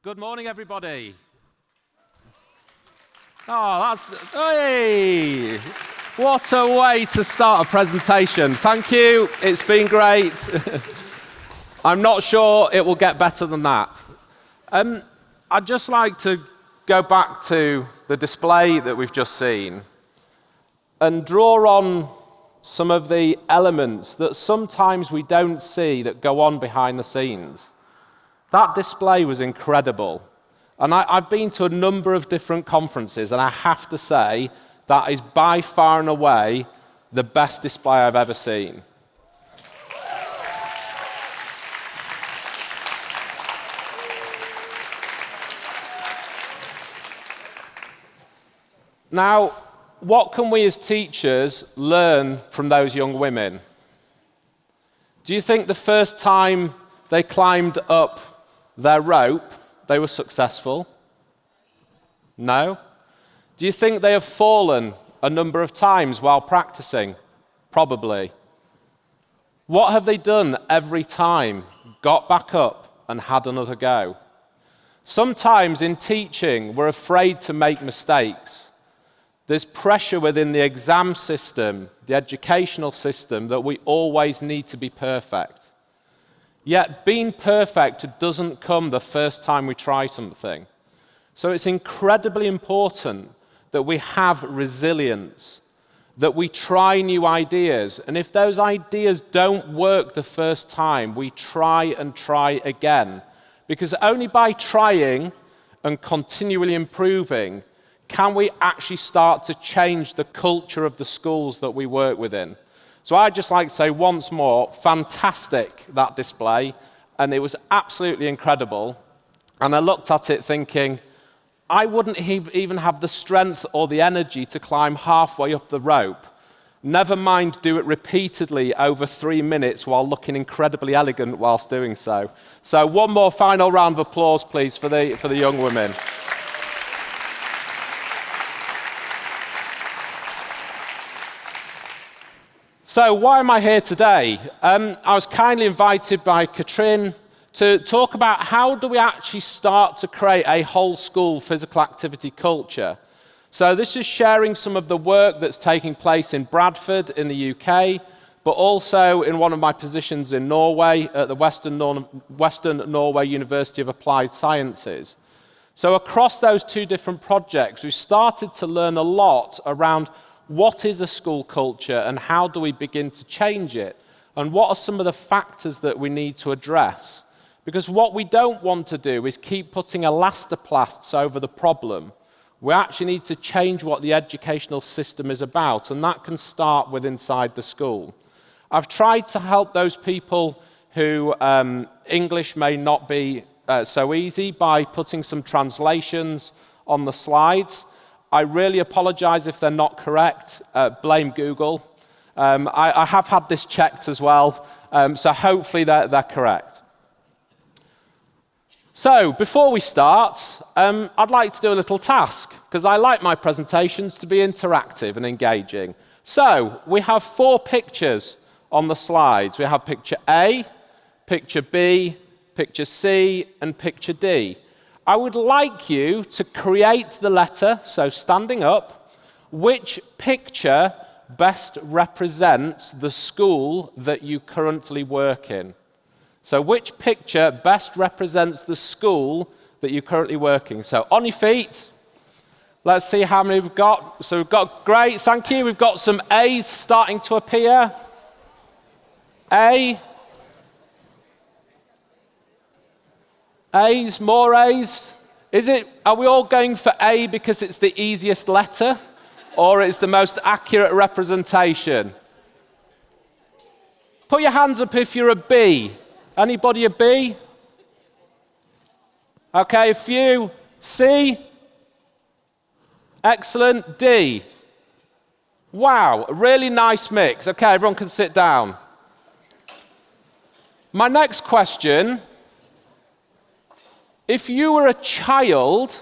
Good morning, everybody. Hey! What a way to start a presentation. Thank you. It's been great. I'm not sure it will get better than that. I'd just like to go back to the display that we've just seen and draw on some of the elements that sometimes we don't see that go on behind the scenes. That display was incredible. And I've been to a number of different conferences, and I have to say that is by far and away the best display I've ever seen. Now, what can we as teachers learn from those young women? Do you think the first time they climbed up their rope, they were successful? No? Do you think they have fallen a number of times while practicing? Probably. What have they done every time? Got back up and had another go. Sometimes in teaching, we're afraid to make mistakes. There's pressure within the exam system, the educational system, that we always need to be perfect. Yet being perfect doesn't come the first time we try something. So it's incredibly important that we have resilience, that we try new ideas, and if those ideas don't work the first time, we try and try again. Because only by trying and continually improving can we actually start to change the culture of the schools that we work within. So I'd just like to say once more, fantastic, that display, and it was absolutely incredible. And I looked at it thinking, I wouldn't even have the strength or the energy to climb halfway up the rope. Never mind do it repeatedly over 3 minutes while looking incredibly elegant whilst doing so. So one more final round of applause, please, for the young women. So why am I here today? I was kindly invited by Katrin to talk about how do we actually start to create a whole school physical activity culture. So this is sharing some of the work that's taking place in Bradford in the UK, but also in one of my positions in Norway at the Western Norway University of Applied Sciences. So across those two different projects, we started to learn a lot around what is a school culture and how do we begin to change it? And what are some of the factors that we need to address? Because what we don't want to do is keep putting elastoplasts over the problem. We actually need to change what the educational system is about, and that can start with inside the school. I've tried to help those people who English may not be so easy by putting some translations on the slides. I really apologize if they're not correct. Blame Google. I have had this checked as well, so hopefully they're correct. So before we start, I'd like to do a little task, because I like my presentations to be interactive and engaging. So we have 4 pictures on the slides. We have picture A, picture B, picture C, and picture D. I would like you to create the letter, so standing up, which picture best represents the school that you currently work in. So which picture best represents the school that you're currently working? So on your feet, let's see how many we've got. So we've got, great, thank you. We've got some A's starting to appear. A. A's, more A's. Are we all going for A because it's the easiest letter, or it's the most accurate representation? Put your hands up if you're a B. Anybody a B? Okay, a few. C? Excellent. D? Wow, a really nice mix. Okay, everyone can sit down. My next question: if you were a child,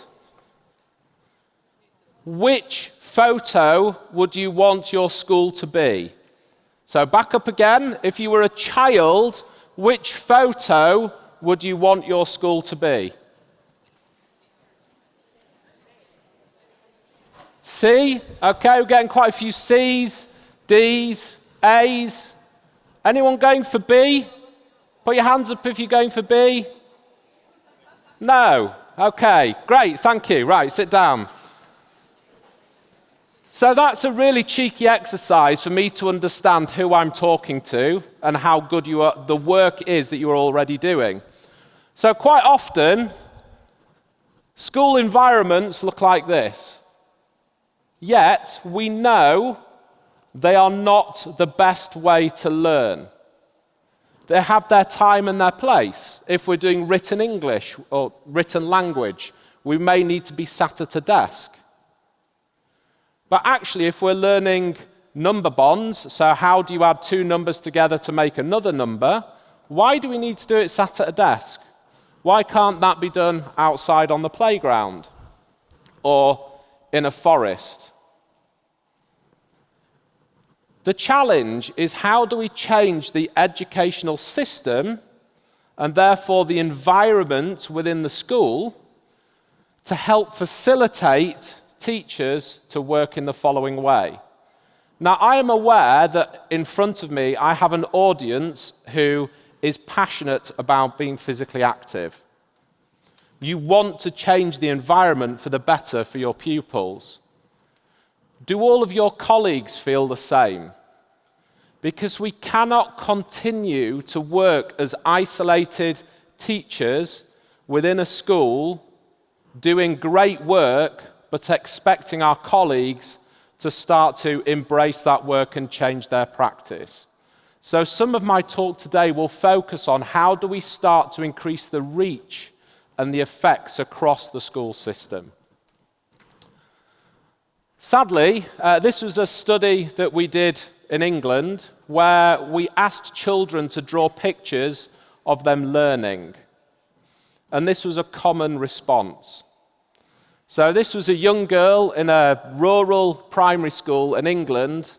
which photo would you want your school to be? So back up again. If you were a child, which photo would you want your school to be? C, okay, we're getting quite a few C's, D's, A's. Anyone going for B? Put your hands up if you're going for B. No, okay, great, thank you. Right, sit down. So that's a really cheeky exercise for me to understand who I'm talking to and how good the work is that you're already doing. So quite often, school environments look like this. Yet, we know they are not the best way to learn. They have their time and their place. If we're doing written English or written language, we may need to be sat at a desk. But actually, if we're learning number bonds, so how do you add two numbers together to make another number, why do we need to do it sat at a desk? Why can't that be done outside on the playground or in a forest? The challenge is, how do we change the educational system and therefore the environment within the school to help facilitate teachers to work in the following way? Now, I am aware that in front of me I have an audience who is passionate about being physically active. You want to change the environment for the better for your pupils. Do all of your colleagues feel the same? Because we cannot continue to work as isolated teachers within a school, doing great work, but expecting our colleagues to start to embrace that work and change their practice. So some of my talk today will focus on how do we start to increase the reach and the effects across the school system. Sadly, this was a study that we did in England where we asked children to draw pictures of them learning. And this was a common response. So this was a young girl in a rural primary school in England,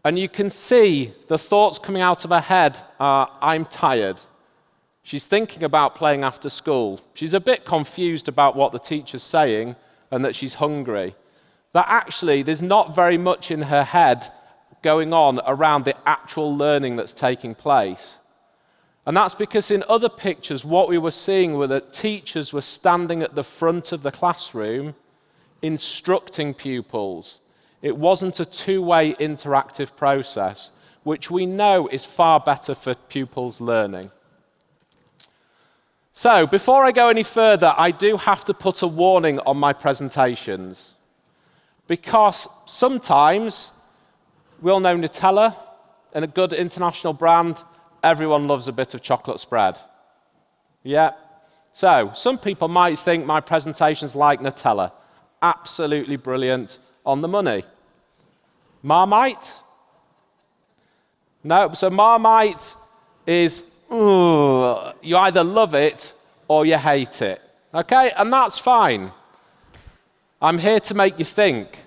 and you can see the thoughts coming out of her head are, I'm tired. She's thinking about playing after school. She's a bit confused about what the teacher's saying and that she's hungry. That actually there's not very much in her head going on around the actual learning that's taking place. And that's because in other pictures, what we were seeing were that teachers were standing at the front of the classroom instructing pupils. It wasn't a two-way interactive process, which we know is far better for pupils' learning. So, before I go any further, I do have to put a warning on my presentations. Because sometimes, we all know Nutella, and a good international brand, everyone loves a bit of chocolate spread. Yeah? So, some people might think my presentation's like Nutella. Absolutely brilliant, on the money. Marmite? No, so Marmite is, you either love it or you hate it. Okay? And that's fine. I'm here to make you think.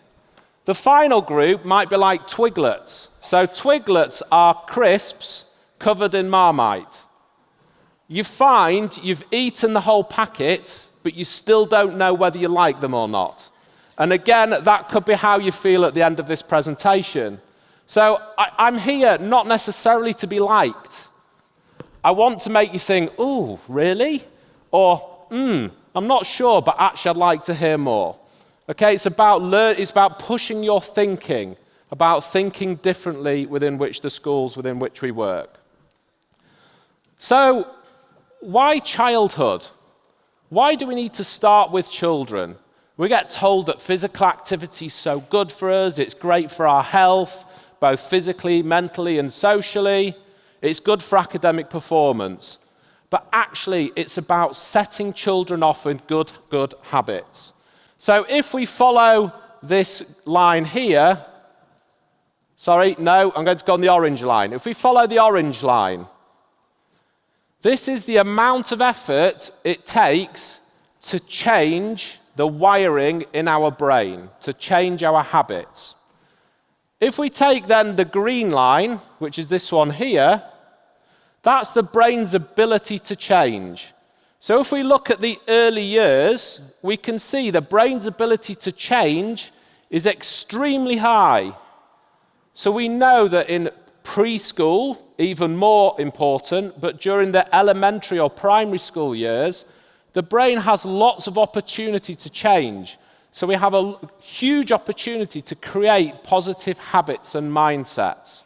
The final group might be like Twiglets. So Twiglets are crisps covered in Marmite. You find you've eaten the whole packet, but you still don't know whether you like them or not. And again, that could be how you feel at the end of this presentation. So I'm here not necessarily to be liked. I want to make you think, ooh, really? Or, I'm not sure, but actually I'd like to hear more. Okay, it's about pushing your thinking, about thinking differently within which the schools within which we work. So, why childhood? Why do we need to start with children? We get told that physical activity is so good for us, it's great for our health, both physically, mentally, and socially. It's good for academic performance. But actually, it's about setting children off with good habits. So if we follow this line here, I'm going to go on the orange line. If we follow the orange line, this is the amount of effort it takes to change the wiring in our brain, to change our habits. If we take then the green line, which is this one here, that's the brain's ability to change. So if we look at the early years, we can see the brain's ability to change is extremely high. So we know that in preschool, even more important, but during the elementary or primary school years, the brain has lots of opportunity to change. So we have a huge opportunity to create positive habits and mindsets.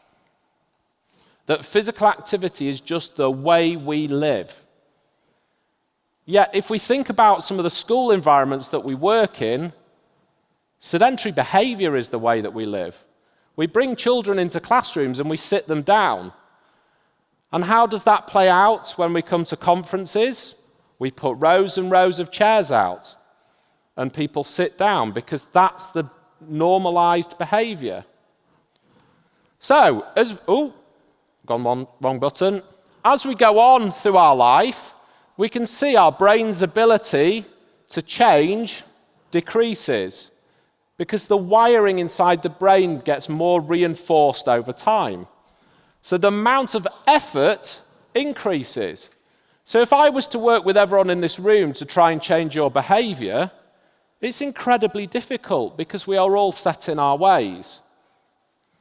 That physical activity is just the way we live. Yet, if we think about some of the school environments that we work in, sedentary behavior is the way that we live. We bring children into classrooms and we sit them down. And how does that play out when we come to conferences? We put rows and rows of chairs out and people sit down because that's the normalized behavior. So, wrong button. As we go on through our life, we can see our brain's ability to change decreases because the wiring inside the brain gets more reinforced over time. So the amount of effort increases. So if I was to work with everyone in this room to try and change your behavior, it's incredibly difficult because we are all set in our ways.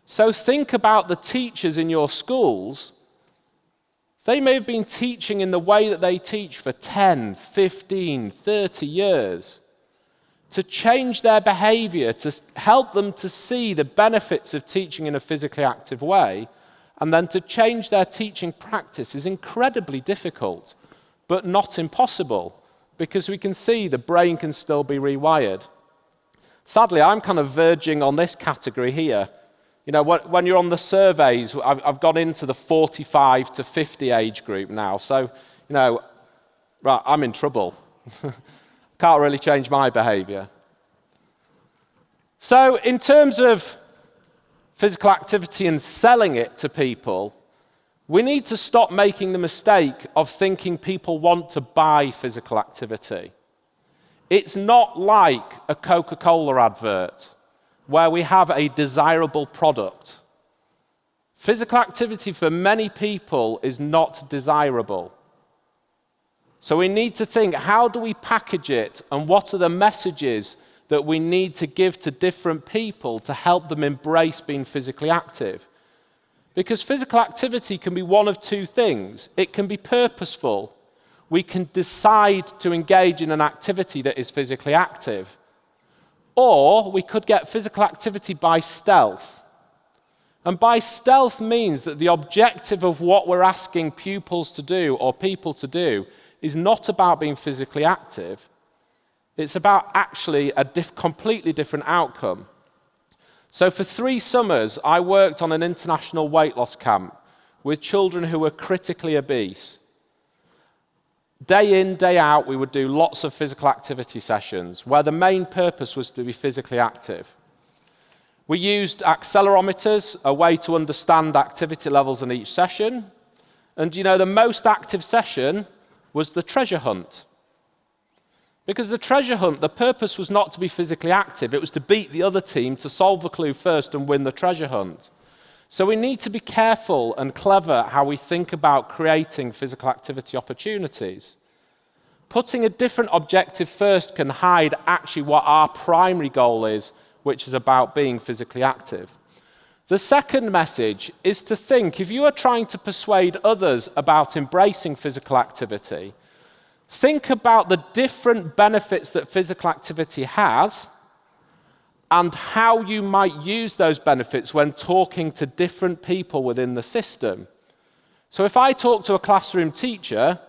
So think about the teachers in your schools. They may have been teaching in the way that they teach for 10, 15, 30 years. To change their behavior, to help them to see the benefits of teaching in a physically active way, and then to change their teaching practice is incredibly difficult, but not impossible, because we can see the brain can still be rewired. Sadly, I'm kind of verging on this category here. You know, when you're on the surveys, I've gone into the 45 to 50 age group now, so, you know, right, I'm in trouble. Can't really change my behavior. So in terms of physical activity and selling it to people, we need to stop making the mistake of thinking people want to buy physical activity. It's not like a Coca-Cola advert where we have a desirable product. Physical activity for many people is not desirable. So we need to think, how do we package it and what are the messages that we need to give to different people to help them embrace being physically active? Because physical activity can be one of two things. It can be purposeful. We can decide to engage in an activity that is physically active. Or we could get physical activity by stealth. And by stealth means that the objective of what we're asking pupils to do or people to do is not about being physically active. It's about actually a completely different outcome. So for 3 summers, I worked on an international weight loss camp with children who were critically obese. Day in, day out, we would do lots of physical activity sessions where the main purpose was to be physically active. We used accelerometers, a way to understand activity levels in each session. And you know, the most active session was the treasure hunt. Because the treasure hunt, the purpose was not to be physically active, it was to beat the other team, to solve the clue first and win the treasure hunt. So we need to be careful and clever how we think about creating physical activity opportunities. Putting a different objective first can hide actually what our primary goal is, which is about being physically active. The second message is to think, if you are trying to persuade others about embracing physical activity, think about the different benefits that physical activity has and how you might use those benefits when talking to different people within the system. So if I talk to a classroom teacher,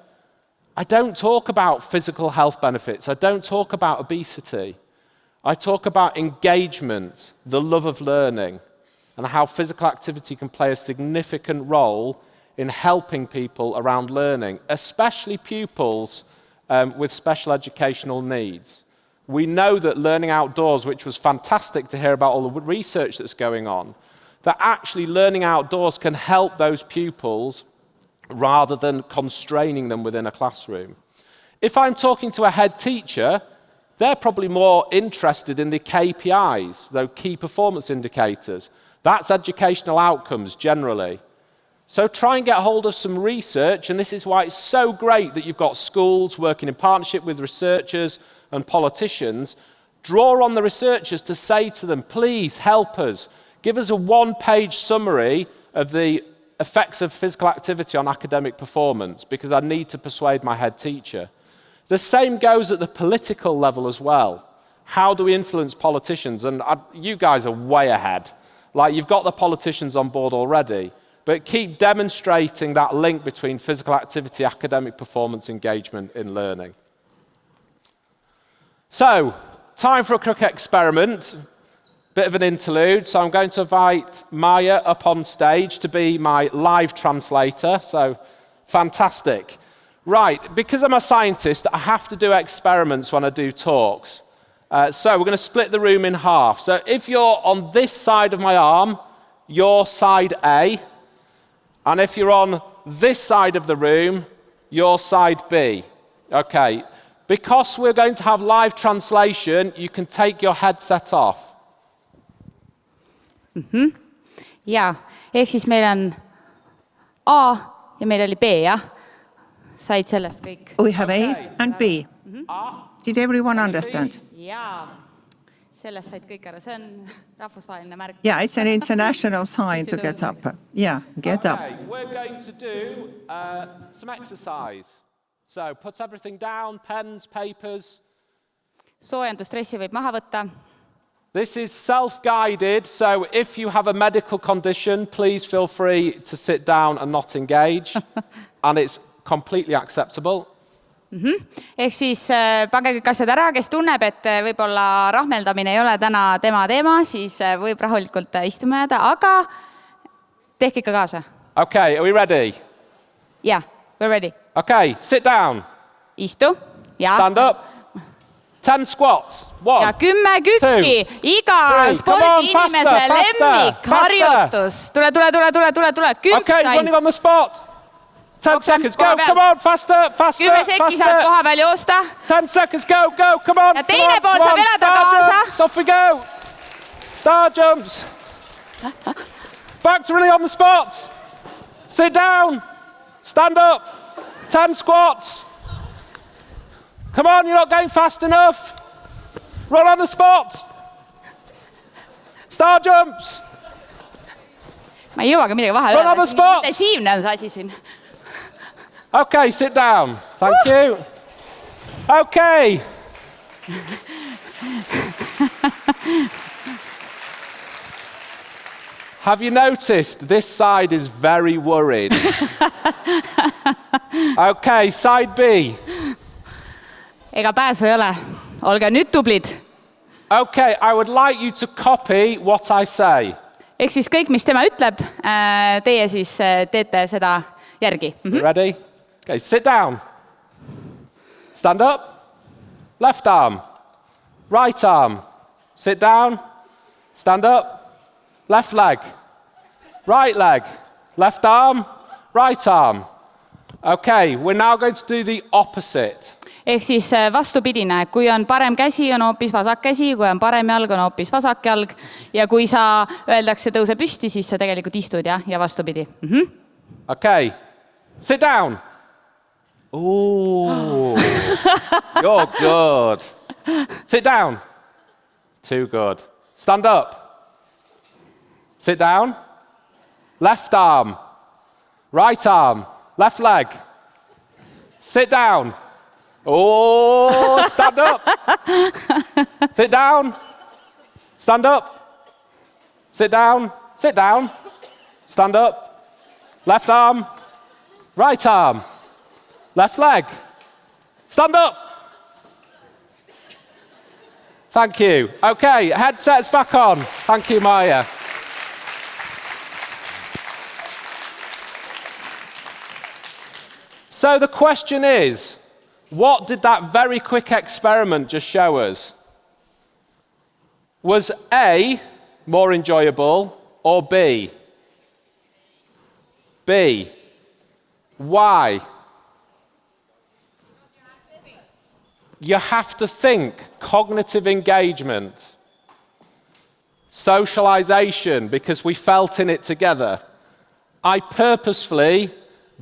I don't talk about physical health benefits. I don't talk about obesity. I talk about engagement, the love of learning, and how physical activity can play a significant role in helping people around learning, especially pupils with special educational needs. We know that learning outdoors, which was fantastic to hear about all the research that's going on, that actually learning outdoors can help those pupils rather than constraining them within a classroom. If I'm talking to a head teacher, they're probably more interested in the KPIs, the key performance indicators. That's educational outcomes generally. So try and get hold of some research, and this is why it's so great that you've got schools working in partnership with researchers and politicians, draw on the researchers to say to them, please help us. Give us a one-page summary of the effects of physical activity on academic performance, because I need to persuade my head teacher. The same goes at the political level as well. How do we influence politicians? And you guys are way ahead. Like, you've got the politicians on board already, but keep demonstrating that link between physical activity, academic performance, engagement in learning. So, time for a quick experiment. Bit of an interlude. So I'm going to invite Maya up on stage to be my live translator. So, fantastic. Right, because I'm a scientist, I have to do experiments when I do talks. So we're going to split the room in half. So if you're on this side of my arm, you're side A. And if you're on this side of the room, you're side B. Okay. Because we're going to have live translation, you can take your headset off. Jaa, ehk siis meil on A ja meil oli B, jah? Said sellest kõik? We have A and B. Did everyone understand? Jaa, sellest said kõik aru. See on rahvusvaheline märk. Yeah, it's an international sign to get up. Yeah, get up. We're going to do some exercise. So put everything down, pens, papers. Soojendustressi võib maha võtta. This is self-guided, so if you have a medical condition, please feel free to sit down and not engage. And it's completely acceptable. Ehk siis pange kõik asjad ära, kes tunneb, et võib-olla rahmeldamine ei ole täna tema teema, siis võib rahulikult istuma jääda, aga tehke ikka kaasa. Okay, are we ready? Yeah, we're ready. Okay, sit down. Istu. Ja. Stand up. 10 squats. 1, ja 10 kükki. 2, Iga 3. spordiinimese lemmik. Harjutus. Tule. 10 okay, running on the spot. 10 seconds, go, come on, faster. 10 sekki saad koha peal joosta. 10 seconds, go, come on. Ja teine pool saab elada kaasa. Jumps, off we go. Star jumps. Back to running on the spot. Sit down. Stand up. 10 squats. Come on, you're not going fast enough. Run on the spot. Star jumps. Ma ei jõuagi midagi vahele. Run on the spot. Intensiivne on see asi siin. Okay, sit down. Thank you. Okay. Have you noticed this side is very worried? Okay, side B. Ega pääsu ei ole. Olge nüüd tublid. Okay, I would like you to copy what I say. Ehk siis kõik, mis tema ütleb, teie siis teete seda järgi. Ready? Okay, sit down. Stand up. Left arm. Right arm. Sit down. Stand up. Left leg. Right leg. Left arm. Right arm. Okay, we're now going to do the opposite. Ehk siis vastupidine, kui on parem käsi, on hoopis vasak käsi, kui on parem jalg, on hoopis vasak jalg. Ja kui sa öeldakse tõuse püsti, siis sa tegelikult istud ja vastupidi. Okay, sit down. Ooh, you're good. Sit down. Too good. Stand up. Sit down. Left arm. Right arm. Left leg. Sit down. Oh, stand up. Sit down. Stand up. Sit down. Sit down. Stand up. Left arm. Right arm. Left leg. Stand up. Thank you. Okay, headsets back on. Thank you, Maya. So the question is, what did that very quick experiment just show us? Was A more enjoyable or B? B. Why? You have to think. Cognitive engagement. Socialization, because we felt in it together. I purposefully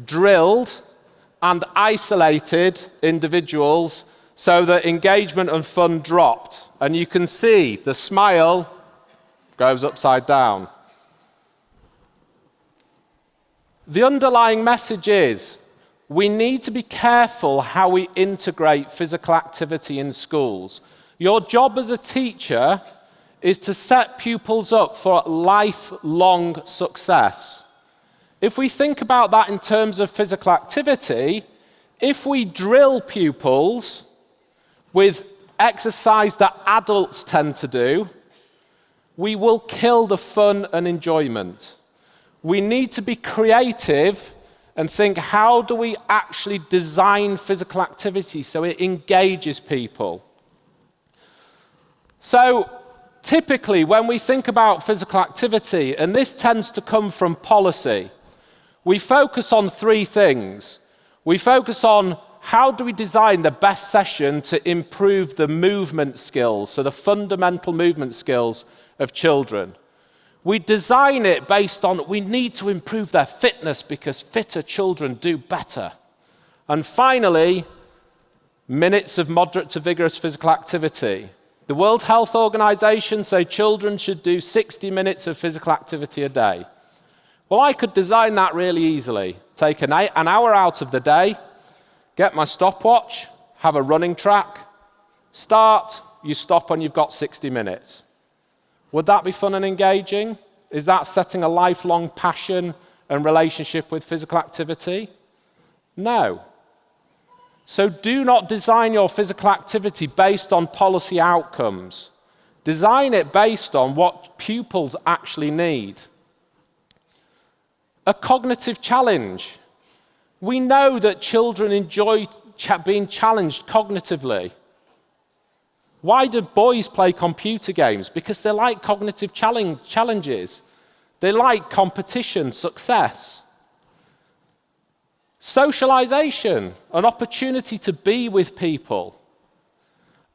drilled and isolated individuals so that engagement and fun dropped. And you can see the smile goes upside down. The underlying message is we need to be careful how we integrate physical activity in schools. Your job as a teacher is to set pupils up for lifelong success. If we think about that in terms of physical activity, if we drill pupils with exercise that adults tend to do, we will kill the fun and enjoyment. We need to be creative and think, how do we actually design physical activity so it engages people? So typically, when we think about physical activity, and this tends to come from policy, we focus on three things. We focus on how do we design the best session to improve the movement skills, so the fundamental movement skills of children. We design it based on we need to improve their fitness because fitter children do better. And finally, minutes of moderate to vigorous physical activity. The World Health Organization say children should do 60 minutes of physical activity a day. Well, I could design that really easily. Take an hour out of the day, get my stopwatch, have a running track, start, you stop when you've got 60 minutes. Would that be fun and engaging? Is that setting a lifelong passion and relationship with physical activity? No. So do not design your physical activity based on policy outcomes. Design it based on what pupils actually need. A cognitive challenge. We know that children enjoy being challenged cognitively. Why do boys play computer games? Because they like cognitive challenges. They like competition, success. Socialization, an opportunity to be with people.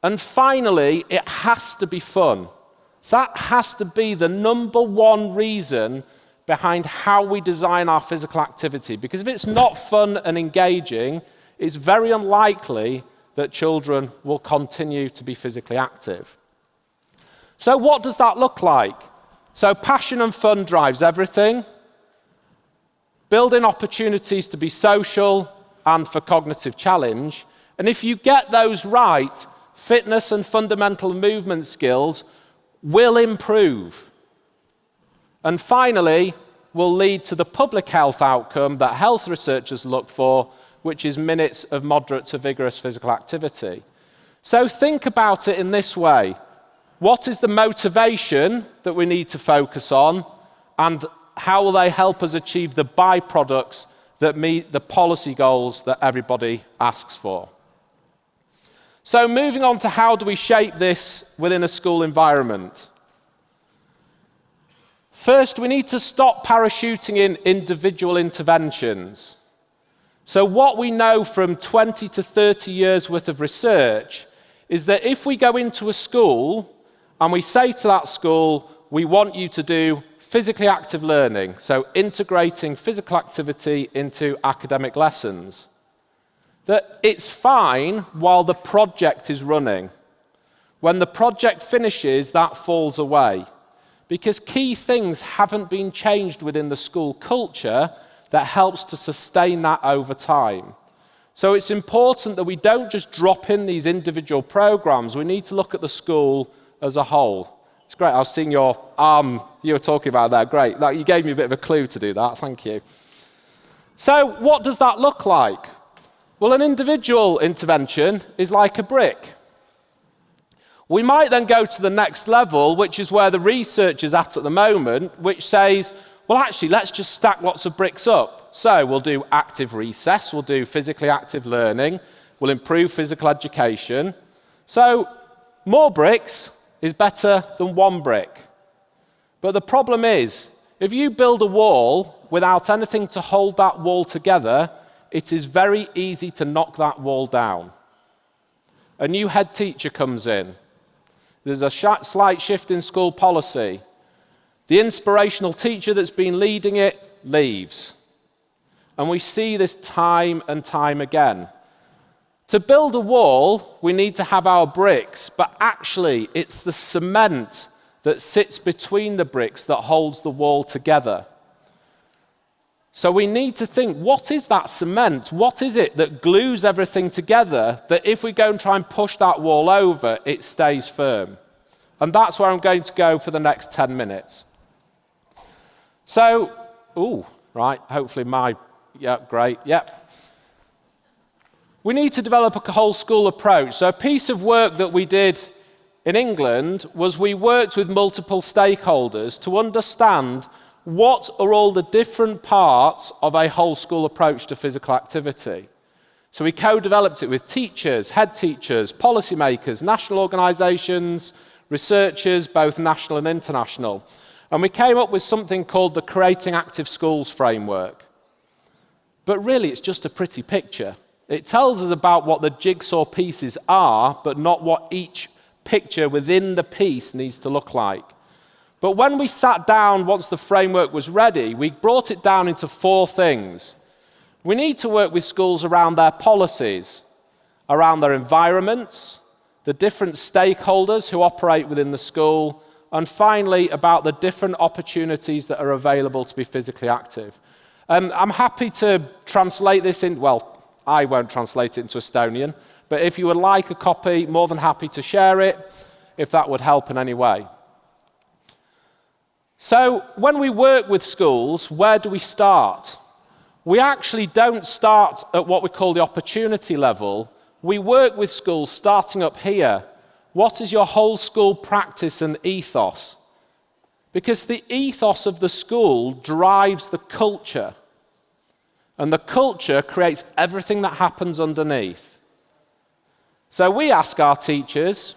And finally, it has to be fun. That has to be the number one reason behind how we design our physical activity. Because if it's not fun and engaging, it's very unlikely that children will continue to be physically active. So what does that look like? So passion and fun drives everything. Building opportunities to be social and for cognitive challenge. And if you get those right, fitness and fundamental movement skills will improve. And finally, will lead to the public health outcome that health researchers look for, which is minutes of moderate to vigorous physical activity. So think about it in this way. What is the motivation that we need to focus on, and how will they help us achieve the byproducts that meet the policy goals that everybody asks for? So moving on to how do we shape this within a school environment? First, we need to stop parachuting in individual interventions. So what we know from 20 to 30 years worth of research is that if we go into a school and we say to that school, we want you to do physically active learning, so integrating physical activity into academic lessons, that it's fine while the project is running. When the project finishes, that falls away, because key things haven't been changed within the school culture that helps to sustain that over time. So it's important that we don't just drop in these individual programs. We need to look at the school as a whole. It's great. I was seeing your arm, you were talking about that. Great. You gave me a bit of a clue to do that. Thank you. So what does that look like? Well, an individual intervention is like a brick. We might then go to the next level, which is where the research is at the moment, which says, well, actually, let's just stack lots of bricks up. So we'll do active recess, we'll do physically active learning, we'll improve physical education. So more bricks is better than one brick. But the problem is, if you build a wall without anything to hold that wall together, it is very easy to knock that wall down. A new head teacher comes in. There's a slight shift in school policy. The inspirational teacher that's been leading it leaves. And we see this time and time again. To build a wall, we need to have our bricks, but actually it's the cement that sits between the bricks that holds the wall together. So we need to think, what is that cement? What is it that glues everything together that if we go and try and push that wall over, it stays firm? And that's where I'm going to go for the next 10 minutes. So, right, hopefully great, yep. We need to develop a whole school approach. So a piece of work that we did in England was we worked with multiple stakeholders to understand what are all the different parts of a whole school approach to physical activity. So we co-developed it with teachers, head teachers, policymakers, national organisations, researchers, both national and international. And we came up with something called the Creating Active Schools framework. But really, it's just a pretty picture. It tells us about what the jigsaw pieces are, but not what each picture within the piece needs to look like. But when we sat down, once the framework was ready, we brought it down into 4 things. We need to work with schools around their policies, around their environments, the different stakeholders who operate within the school, and finally, about the different opportunities that are available to be physically active. I'm happy to translate this in, well, I won't translate it into Estonian, but if you would like a copy, more than happy to share it, if that would help in any way. So when we work with schools, where do we start? We actually don't start at what we call the opportunity level. We work with schools starting up here. What is your whole school practice and ethos? Because the ethos of the school drives the culture. And the culture creates everything that happens underneath. So we ask our teachers,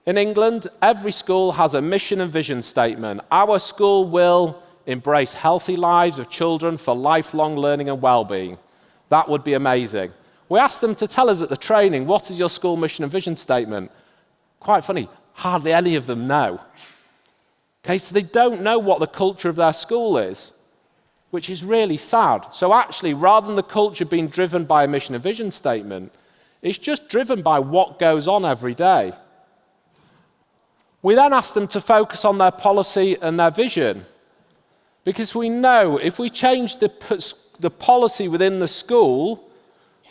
in England, every school has a mission and vision statement. Our school will embrace healthy lives of children for lifelong learning and well-being. That would be amazing. We ask them to tell us at the training, what is your school mission and vision statement? Quite funny, hardly any of them know. Okay, so they don't know what the culture of their school is, which is really sad. So actually, rather than the culture being driven by a mission and vision statement, it's just driven by what goes on every day. We then ask them to focus on their policy and their vision, because we know if we change the policy within the school,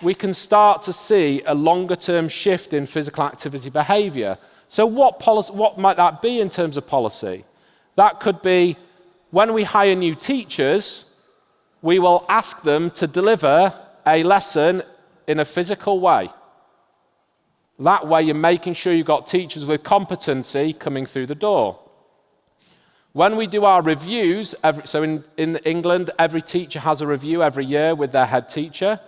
we can start to see a longer-term shift in physical activity behaviour. So what might that be in terms of policy? That could be when we hire new teachers, we will ask them to deliver a lesson in a physical way. That way you're making sure you've got teachers with competency coming through the door. When we do our reviews, so in England, every teacher has a review every year with their head teacher.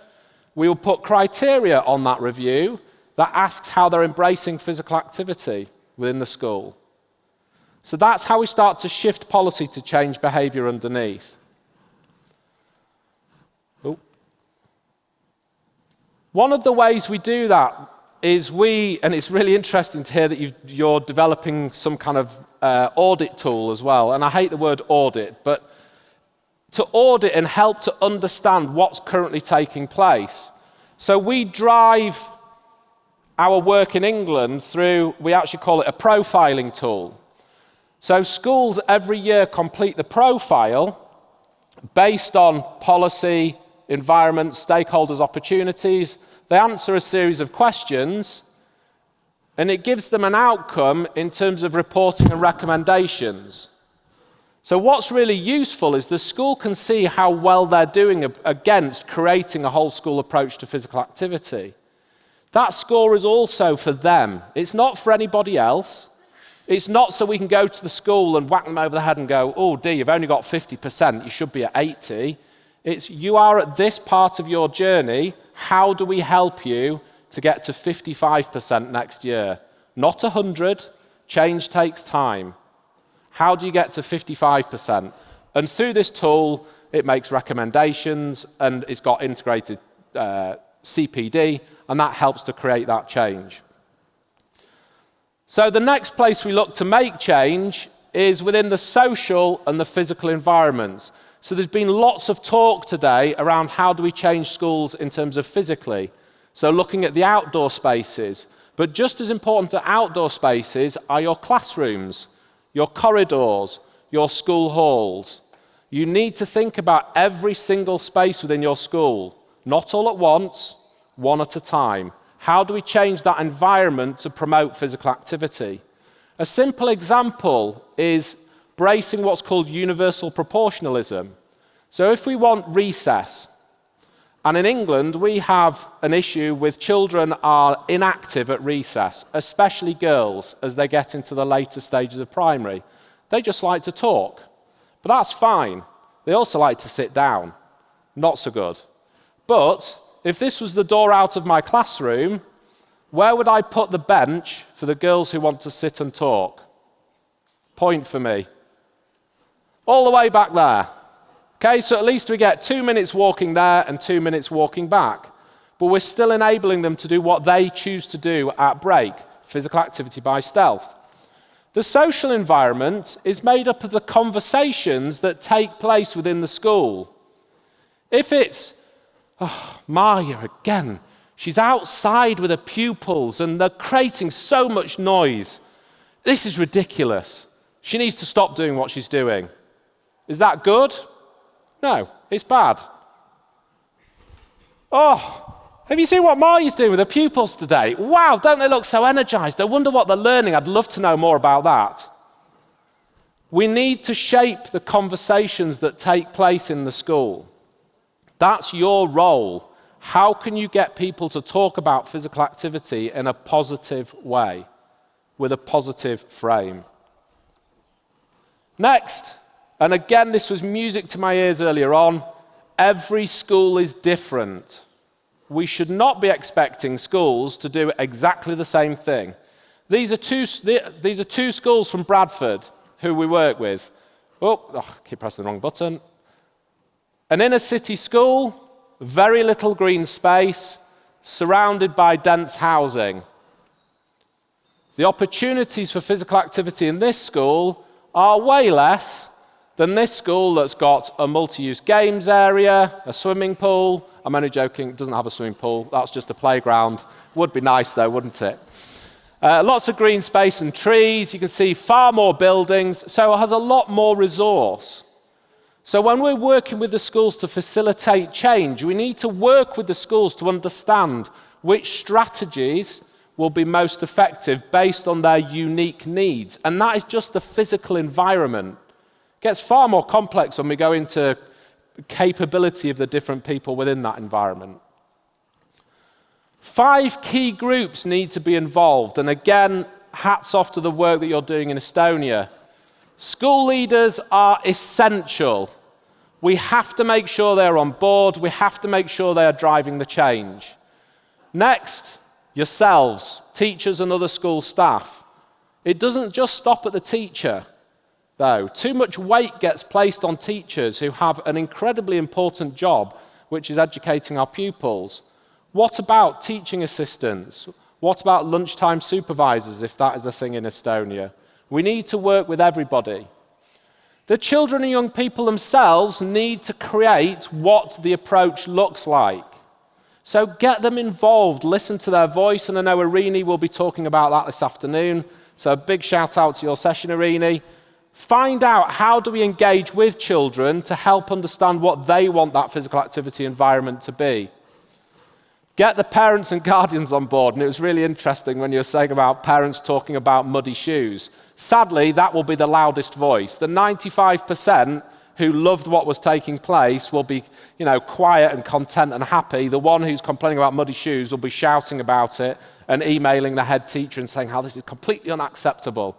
We will put criteria on that review that asks how they're embracing physical activity within the school. So that's how we start to shift policy to change behaviour underneath. One of the ways we do that is and it's really interesting to hear that you're developing some kind of audit tool as well. And I hate the word audit, but to audit and help to understand what's currently taking place. So we drive our work in England through, we actually call it a profiling tool. So schools every year complete the profile based on policy, environment, stakeholders, opportunities. They answer a series of questions, and it gives them an outcome in terms of reporting and recommendations. So what's really useful is the school can see how well they're doing against creating a whole school approach to physical activity. That score is also for them. It's not for anybody else. It's not so we can go to the school and whack them over the head and go, oh dear, you've only got 50%, you should be at 80. It's you are at this part of your journey, how do we help you to get to 55% next year? Not 100, change takes time. How do you get to 55%? And through this tool, it makes recommendations and it's got integrated CPD, and that helps to create that change. So the next place we look to make change is within the social and the physical environments. So there's been lots of talk today around how do we change schools in terms of physically. So looking at the outdoor spaces. But just as important to outdoor spaces are your classrooms, your corridors, your school halls. You need to think about every single space within your school, not all at once, one at a time. How do we change that environment to promote physical activity? A simple example is bracing what's called universal proportionalism. So if we want recess, and in England we have an issue with children are inactive at recess, especially girls as they get into the later stages of primary. They just like to talk, but that's fine. They also like to sit down, not so good. But if this was the door out of my classroom, where would I put the bench for the girls who want to sit and talk? Point for me. All the way back there. Okay, so at least we get 2 minutes walking there and 2 minutes walking back. But we're still enabling them to do what they choose to do at break, physical activity by stealth. The social environment is made up of the conversations that take place within the school. If it's, oh, Maya again, she's outside with her pupils and they're creating so much noise. This is ridiculous. She needs to stop doing what she's doing. Is that good? No, it's bad. Oh, have you seen what Maya's doing with her pupils today? Wow, don't they look so energized? I wonder what they're learning. I'd love to know more about that. We need to shape the conversations that take place in the school. That's your role. How can you get people to talk about physical activity in a positive way, with a positive frame? Next, and again, this was music to my ears earlier on, every school is different. We should not be expecting schools to do exactly the same thing. These are two schools from Bradford who we work with. I keep pressing the wrong button. An inner city school, very little green space, surrounded by dense housing. The opportunities for physical activity in this school are way less than this school that's got a multi-use games area, a swimming pool. I'm only joking, it doesn't have a swimming pool, that's just a playground. Would be nice though, wouldn't it? Lots of green space and trees, you can see far more buildings, so it has a lot more resource. So when we're working with the schools to facilitate change, we need to work with the schools to understand which strategies will be most effective based on their unique needs. And that is just the physical environment. It gets far more complex when we go into capability of the different people within that environment. 5 key groups need to be involved. And again, hats off to the work that you're doing in Estonia. School leaders are essential. We have to make sure they're on board. We have to make sure they are driving the change. Next, yourselves, teachers and other school staff. It doesn't just stop at the teacher, though. Too much weight gets placed on teachers who have an incredibly important job, which is educating our pupils. What about teaching assistants? What about lunchtime supervisors, if that is a thing in Estonia? We need to work with everybody. The children and young people themselves need to create what the approach looks like. So get them involved, listen to their voice, and I know Irini will be talking about that this afternoon. So a big shout out to your session, Irini. Find out how do we engage with children to help understand what they want that physical activity environment to be. Get the parents and guardians on board, and it was really interesting when you were saying about parents talking about muddy shoes. Sadly, that will be the loudest voice. The 95% who loved what was taking place will be, quiet and content and happy. The one who's complaining about muddy shoes will be shouting about it and emailing the head teacher and saying how this is completely unacceptable.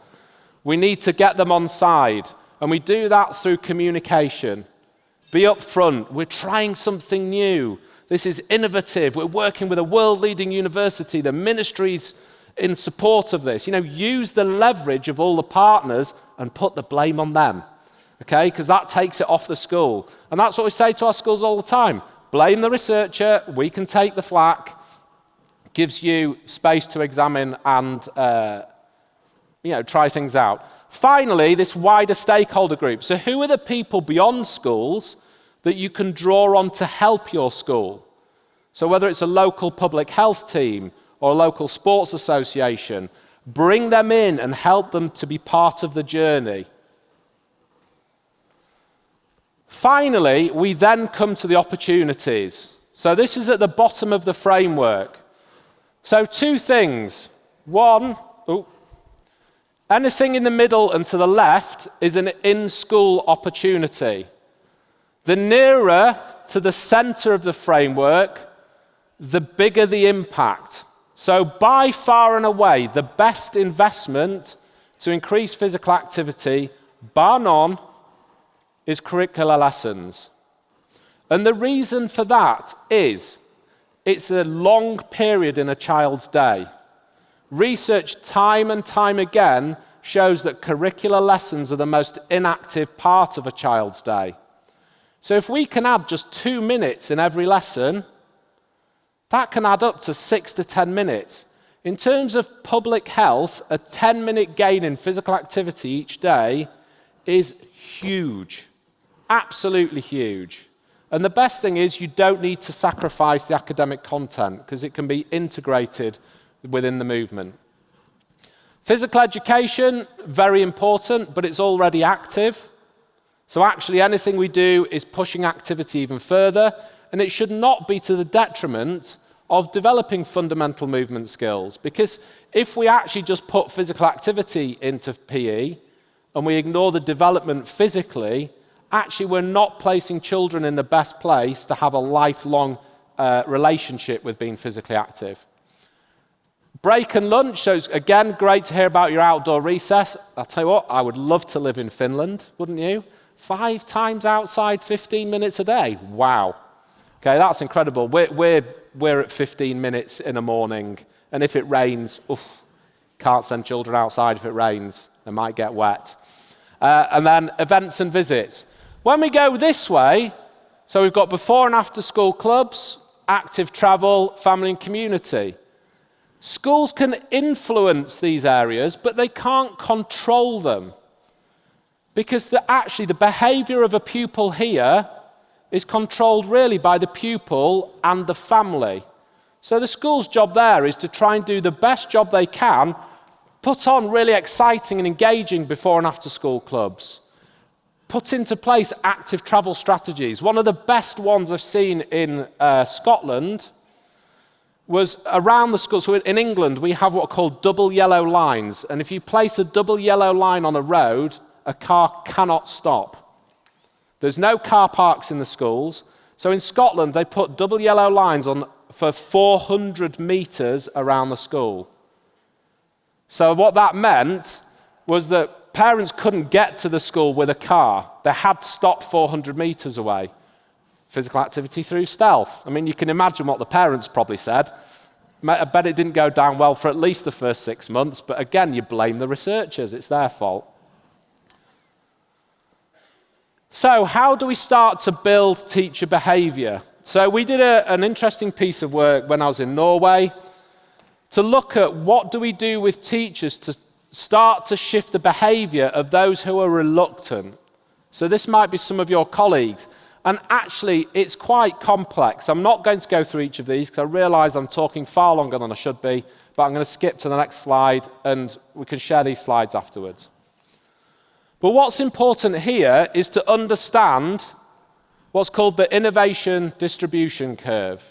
We need to get them on side, and we do that through communication. Be upfront. We're trying something new. This is innovative. We're working with a world-leading university. The ministry's in support of this. Use the leverage of all the partners and put the blame on them, okay? Because that takes it off the school. And that's what we say to our schools all the time. Blame the researcher. We can take the flak. Gives you space to examine and try things out. Finally, this wider stakeholder group. So who are the people beyond schools that you can draw on to help your school? So whether it's a local public health team or a local sports association, bring them in and help them to be part of the journey. Finally, we then come to the opportunities. So this is at the bottom of the framework. So two things. One, anything in the middle and to the left is an in-school opportunity. The nearer to the center of the framework, the bigger the impact. So by far and away, the best investment to increase physical activity, bar none, is curricular lessons. And the reason for that is it's a long period in a child's day. Research time and time again shows that curricular lessons are the most inactive part of a child's day. So if we can add just 2 minutes in every lesson, that can add up to 6 to 10 minutes. In terms of public health, a 10-minute gain in physical activity each day is huge, absolutely huge. And the best thing is you don't need to sacrifice the academic content because it can be integrated within the movement. Physical education, very important, but it's already active. So actually anything we do is pushing activity even further, and it should not be to the detriment of developing fundamental movement skills, because if we actually just put physical activity into PE and we ignore the development physically, actually we're not placing children in the best place to have a lifelong relationship with being physically active. Break and lunch, so again, great to hear about your outdoor recess. I'll tell you what, I would love to live in Finland, wouldn't you? 5 times outside, 15 minutes a day. Wow. Okay, that's incredible. We're at 15 minutes in a morning, and if it rains, can't send children outside if it rains. They might get wet. And then events and visits. When we go this way, so we've got before and after school clubs, active travel, family and community. Schools can influence these areas, but they can't control them. Because actually the behavior of a pupil here is controlled really by the pupil and the family. So the school's job there is to try and do the best job they can, put on really exciting and engaging before and after school clubs, put into place active travel strategies. One of the best ones I've seen in Scotland was around the school. So in England, we have what are called double yellow lines. And if you place a double yellow line on a road, a car cannot stop. There's no car parks in the schools. So in Scotland, they put double yellow lines on for 400 meters around the school. So what that meant was that parents couldn't get to the school with a car. They had to stop 400 meters away. Physical activity through stealth. I mean, you can imagine what the parents probably said. I bet it didn't go down well for at least the first 6 months, but again, you blame the researchers. It's their fault. So how do we start to build teacher behavior? So we did an interesting piece of work when I was in Norway to look at what do we do with teachers to start to shift the behavior of those who are reluctant. So this might be some of your colleagues. And actually, it's quite complex. I'm not going to go through each of these because I realize I'm talking far longer than I should be, but I'm going to skip to the next slide and we can share these slides afterwards. But what's important here is to understand what's called the innovation distribution curve.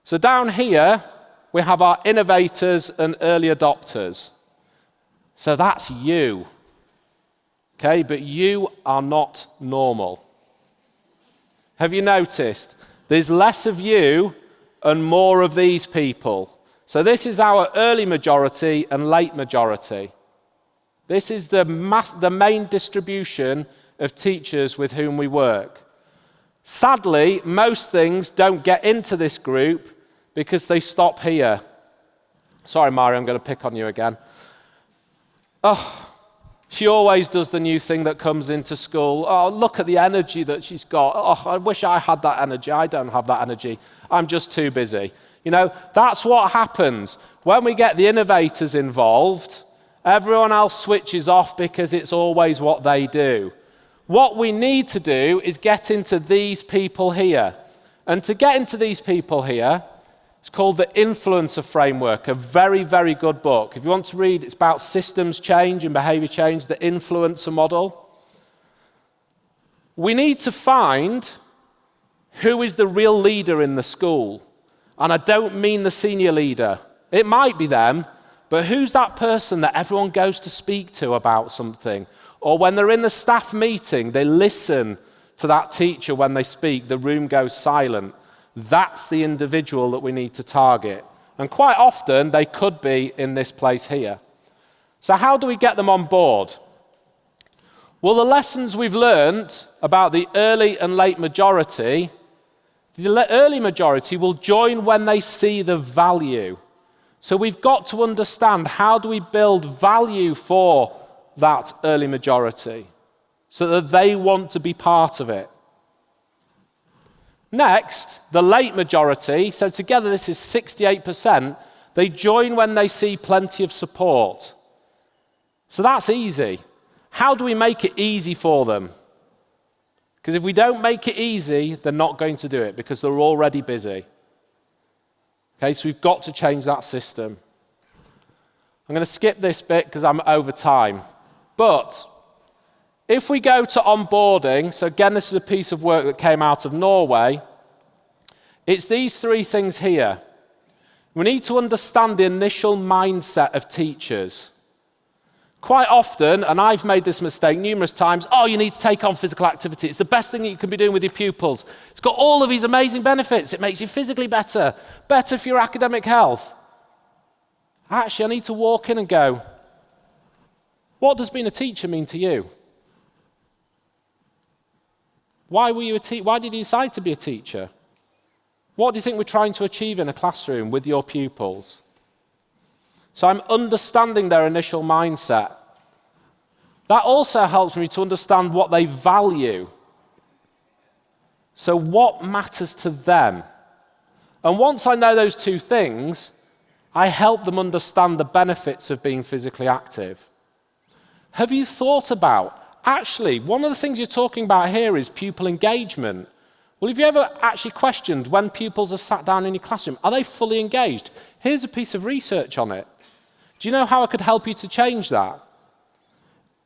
So down here, we have our innovators and early adopters. So that's you. Okay, but you are not normal. Have you noticed? There's less of you and more of these people. So this is our early majority and late majority. This is the main distribution of teachers with whom we work. Sadly, most things don't get into this group because they stop here. Sorry, Mari, I'm going to pick on you again. She always does the new thing that comes into school. Oh, look at the energy that she's got. Oh, I wish I had that energy. I don't have that energy. I'm just too busy. You know, that's what happens. When we get the innovators involved, everyone else switches off because it's always what they do. What we need to do is get into these people here. And to get into these people here, it's called the Influencer Framework, a very, very good book. If you want to read, it's about systems change and behavior change, the influencer model. We need to find who is the real leader in the school. And I don't mean the senior leader. It might be them, but who's that person that everyone goes to speak to about something? Or when they're in the staff meeting, they listen to that teacher when they speak, the room goes silent. That's the individual that we need to target. And quite often, they could be in this place here. So how do we get them on board? Well, the lessons we've learned about the early and late majority, the early majority will join when they see the value. So we've got to understand, how do we build value for that early majority so that they want to be part of it? Next, the late majority, so together this is 68%, they join when they see plenty of support. So that's easy. How do we make it easy for them? Because if we don't make it easy, they're not going to do it because they're already busy. Okay, so we've got to change that system. I'm going to skip this bit because I'm over time. But if we go to onboarding, so again, this is a piece of work that came out of Norway, it's these three things here. We need to understand the initial mindset of teachers. Quite often, and I've made this mistake numerous times, you need to take on physical activity. It's the best thing that you can be doing with your pupils. It's got all of these amazing benefits. It makes you physically better, better for your academic health. Actually, I need to walk in and go, what does being a teacher mean to you? Why were you why did you decide to be a teacher? What do you think we're trying to achieve in a classroom with your pupils? So I'm understanding their initial mindset. That also helps me to understand what they value. So what matters to them? And once I know those two things, I help them understand the benefits of being physically active. Have you thought about, actually, one of the things you're talking about here is pupil engagement. Well, have you ever actually questioned when pupils are sat down in your classroom, are they fully engaged? Here's a piece of research on it. Do you know how I could help you to change that?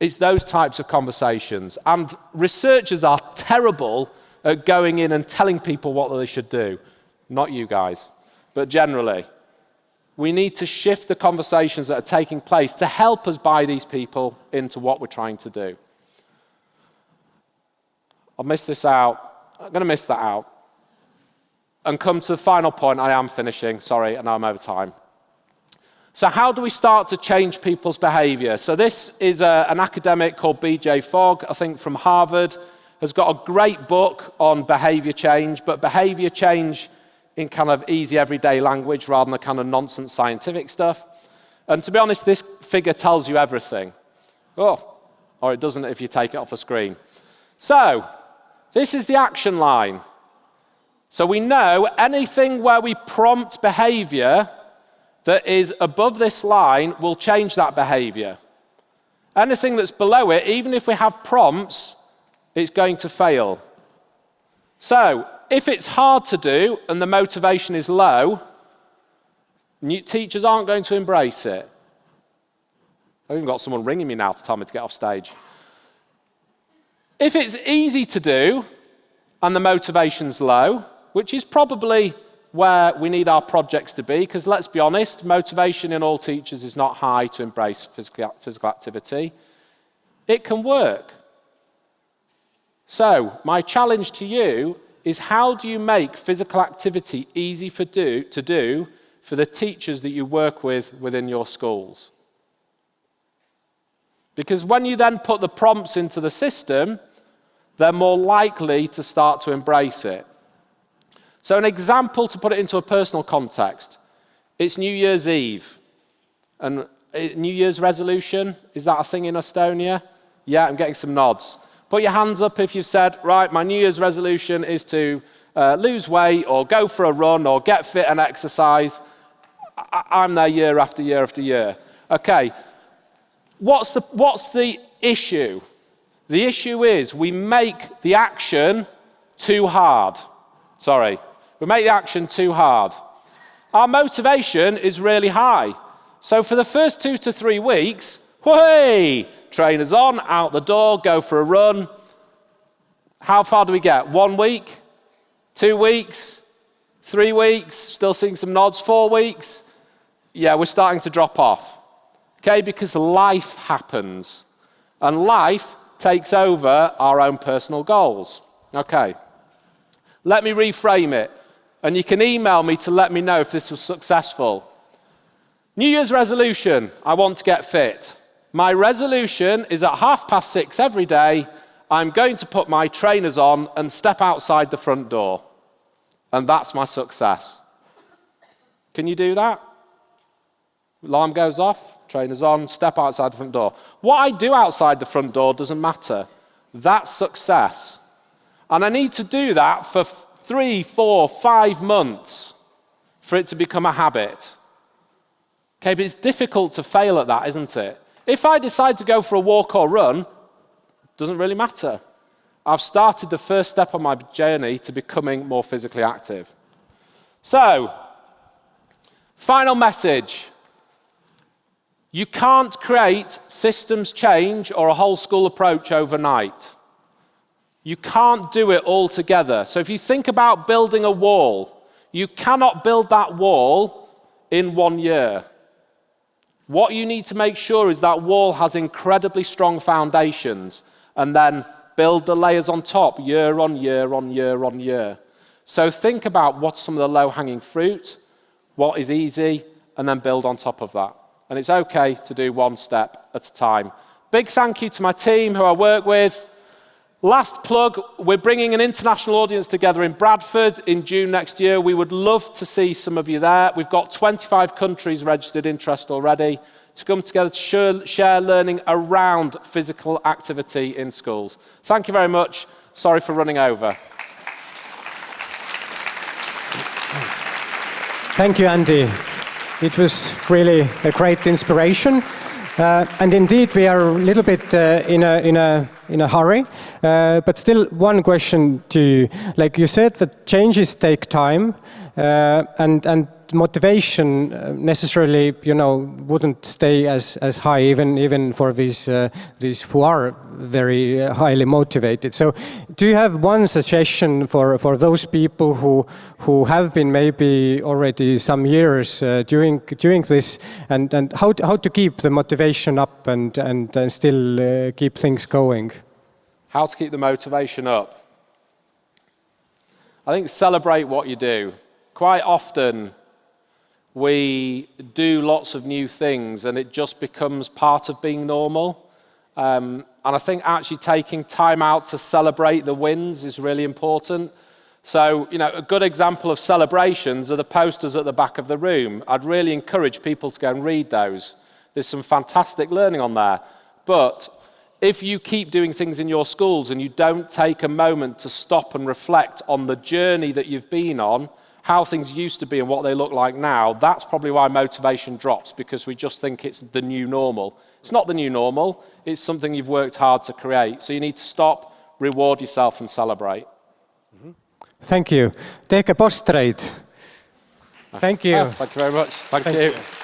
It's those types of conversations. And researchers are terrible at going in and telling people what they should do. Not you guys, but generally. We need to shift the conversations that are taking place to help us buy these people into what we're trying to do. I'll miss this out. I'm going to miss that out. And come to the final point. I am finishing. Sorry, I know I'm over time. So how do we start to change people's behavior? So this is an academic called B.J. Fogg, I think from Harvard, has got a great book on behavior change, but behavior change in kind of easy everyday language rather than the kind of nonsense scientific stuff. And to be honest, this figure tells you everything. Or it doesn't if you take it off the screen. So this is the action line. So we know anything where we prompt behavior that is above this line will change that behavior. Anything that's below it, even if we have prompts, it's going to fail. So if it's hard to do and the motivation is low, teachers aren't going to embrace it. I've even got someone ringing me now to tell me to get off stage. If it's easy to do and the motivation's low, which is probably where we need our projects to be, because let's be honest, motivation in all teachers is not high to embrace physical activity. It can work. So my challenge to you is, how do you make physical activity easy to do for the teachers that you work with within your schools? Because when you then put the prompts into the system, they're more likely to start to embrace it. So an example to put it into a personal context, it's New Year's Eve. And New Year's resolution, is that a thing in Estonia? Yeah, I'm getting some nods. Put your hands up if you've said, right, my New Year's resolution is to lose weight or go for a run or get fit and exercise. I'm there year after year after year. Okay, what's the issue? The issue is we make the action too hard. Sorry, We make the action too hard. Our motivation is really high. So for the first 2 to 3 weeks, whey, trainers on, out the door, go for a run. How far do we get? 1 week? 2 weeks? 3 weeks? Still seeing some nods? 4 weeks? Yeah, we're starting to drop off. Okay, because life happens. And life takes over our own personal goals. Okay. Let me reframe it. And you can email me to let me know if this was successful. New Year's resolution, I want to get fit. My resolution is at 6:30 every day, I'm going to put my trainers on and step outside the front door. And that's my success. Can you do that? Alarm goes off, trainers on, step outside the front door. What I do outside the front door doesn't matter. That's success. And I need to do that for 3, 4, 5 months for it to become a habit. Okay, but it's difficult to fail at that, isn't it? If I decide to go for a walk or run, doesn't really matter. I've started the first step on my journey to becoming more physically active. So, final message. You can't create systems change or a whole school approach overnight. You can't do it all together. So if you think about building a wall, you cannot build that wall in 1 year. What you need to make sure is that wall has incredibly strong foundations and then build the layers on top year on year on year on year. So think about what's some of the low-hanging fruit, what is easy, and then build on top of that. And it's okay to do one step at a time. Big thank you to my team who I work with. Last plug, we're bringing an international audience together in Bradford in June next year. We would love to see some of you there. We've got 25 countries registered interest already to come together to share learning around physical activity in schools. Thank you very much. Sorry for running over. Thank you, Andy. It was really a great inspiration. And indeed, we are a little bit in a hurry. But still, one question to you. Like you said, that changes take time, and motivation necessarily, wouldn't stay as high, even for these who are very highly motivated. So, do you have one suggestion for those people who have been maybe already some years doing this, and how to keep the motivation up and still keep things going? How to keep the motivation up? I think celebrate what you do. Quite often, we do lots of new things and it just becomes part of being normal. And I think actually taking time out to celebrate the wins is really important. So, a good example of celebrations are the posters at the back of the room. I'd really encourage people to go and read those. There's some fantastic learning on there. But if you keep doing things in your schools and you don't take a moment to stop and reflect on the journey that you've been on, how things used to be and what they look like now, that's probably why motivation drops, because we just think it's the new normal. It's not the new normal, it's something you've worked hard to create. So you need to stop, reward yourself and celebrate. Thank you. Tehkää postereita. Thank you. Thank you very much. Thank you.